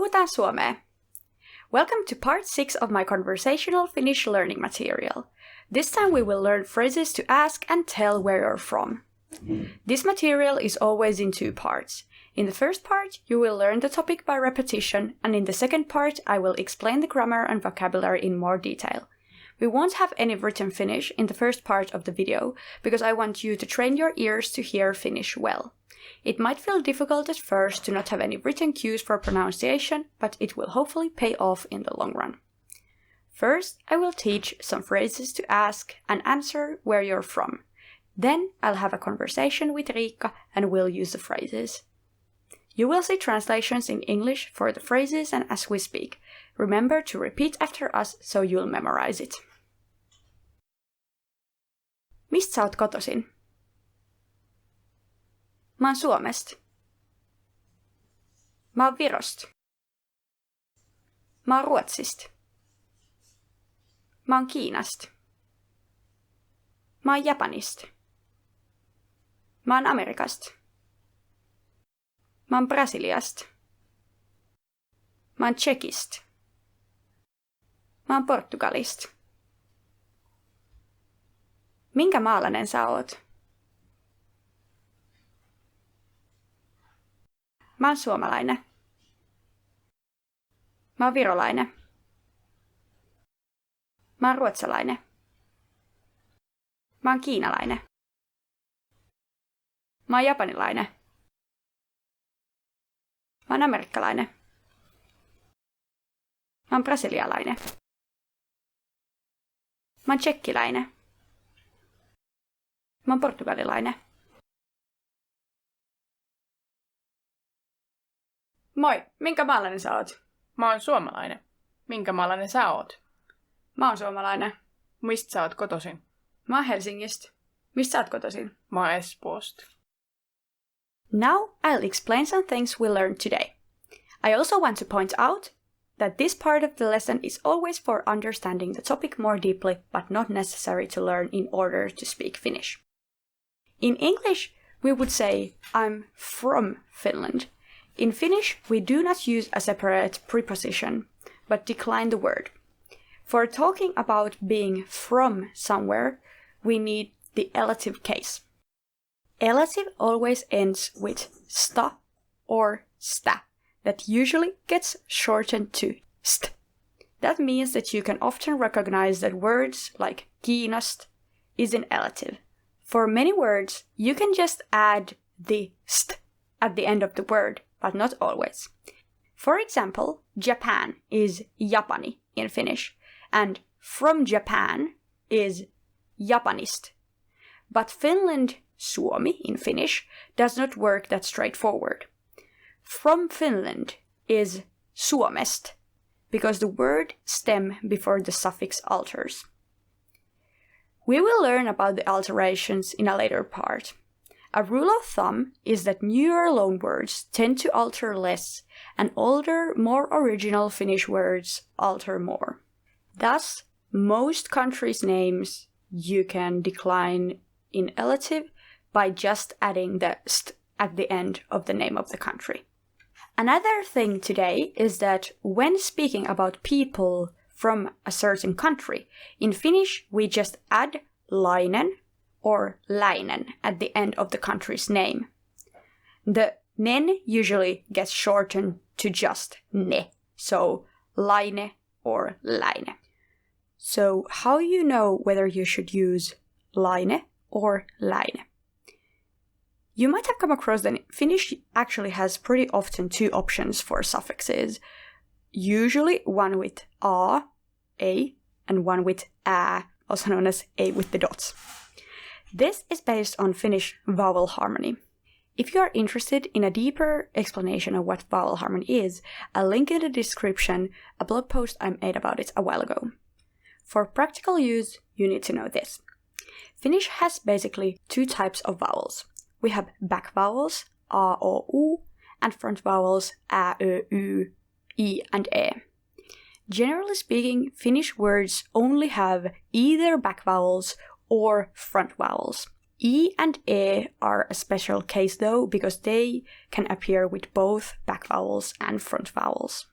Puhutaan suomee. Welcome to part 6 of my conversational Finnish learning material. This time we will learn phrases to ask and tell where you're from. This material is always in 2 parts. In the first part, you will learn the topic by repetition, and in the second part, I will explain the grammar and vocabulary in more detail. We won't have any written Finnish in the first part of the video, because I want you to train your ears to hear Finnish well. It might feel difficult at first to not have any written cues for pronunciation, but it will hopefully pay off in the long run. First, I will teach some phrases to ask and answer where you're from. Then I'll have a conversation with Riikka and we'll use the phrases. You will see translations in English for the phrases and as we speak. Remember to repeat after us so you'll memorize it. Mistä sä oot kotoisin? Mä oon Suomesta. Mä oon Virosta. Mä oon Ruotsista. Mä oon Kiinasta. Mä oon Japanista. Mä oon Amerikasta. Mä oon Brasiliasta. Mä oon Tšekistä. Mä oon Portugalista. Minkä maalainen sä oot? Mä oon suomalainen. Mä oon virolainen. Mä oon ruotsalainen. Mä oon kiinalainen. Mä oon japanilainen. Mä oon amerikkalainen. Mä oon brasilialainen. Mä oon tšekkiläinen. Mä oon portugalilainen. Moi, minkä maalainen sä oot? Mä oon suomalainen. Minkä maalainen sä oot? Mä oon suomalainen. Mistä sä oot kotoisin? Mä oon Helsingistä. Mistä sä oot kotoisin? Mä oon Espoosta. Now I'll explain some things we learned today. I also want to point out that this part of the lesson is always for understanding the topic more deeply, but not necessary to learn in order to speak Finnish. In English, we would say, I'm from Finland. In Finnish, we do not use a separate preposition, but decline the word. For talking about being from somewhere, we need the elative case. Elative always ends with sta or sta, that usually gets shortened to st. That means that you can often recognize that words like Kiinast is in elative. For many words, you can just add the st at the end of the word, but not always. For example, Japan is Japani in Finnish, and from Japan is Japanist. But Finland, Suomi in Finnish, does not work that straightforward. From Finland is Suomesta, because the word stem before the suffix alters. We will learn about the alterations in a later part. A rule of thumb is that newer loanwords tend to alter less, and older, more original Finnish words alter more. Thus, most countries' names you can decline in elative by just adding the st at the end of the name of the country. Another thing today is that when speaking about people from a certain country, in Finnish we just add lainen or läinen at the end of the country's name. The nen usually gets shortened to just ne, so laine or läine. So how you know whether you should use laine or läine? You might have come across that Finnish actually has pretty often 2 options for suffixes, usually one with a, and one with ä, also known as a with the dots. This is based on Finnish vowel harmony. If you are interested in a deeper explanation of what vowel harmony is, I'll link in the description a blog post I made about it a while ago. For practical use, you need to know this. Finnish has basically 2 types of vowels. We have back vowels, a, o, u, and front vowels, ä, ö, y, I, and e. Generally speaking, Finnish words only have either back vowels or front vowels. E and E are a special case though, because they can appear with both back vowels and front vowels.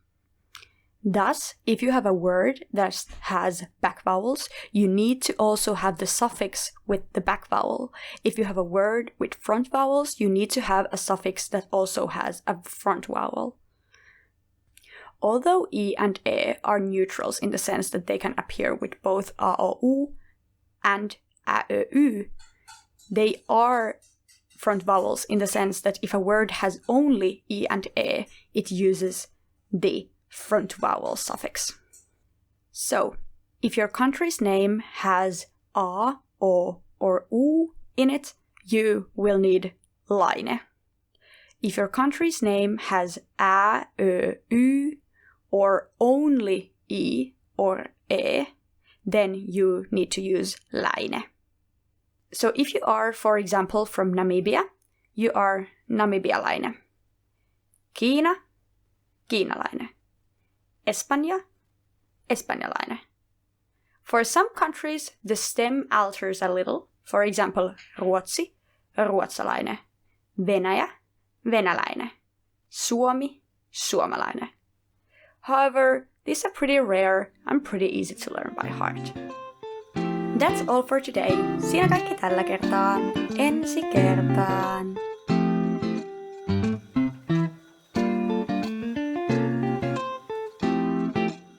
Thus, if you have a word that has back vowels, you need to also have the suffix with the back vowel. If you have a word with front vowels, you need to have a suffix that also has a front vowel. Although E and E are neutrals in the sense that they can appear with both A, O, U and A, Ö, U, they are front vowels in the sense that if a word has only E and E, it uses the front vowel suffix. So, if your country's name has A, O, or U in it, you will need laine. If your country's name has Ä, Ö, Y, or only E or E, then you need to use laine. So if you are, for example, from Namibia, you are namibialainen. Kiina, kiinalainen. Espanja, espanjalainen. For some countries, the stem alters a little. For example, Ruotsi, ruotsalainen. Venäjä, venäläinen. Suomi, suomalainen. However, these are pretty rare and pretty easy to learn by heart. That's all for today. Siinä kaikki tällä kertaa. Ensi kertaan.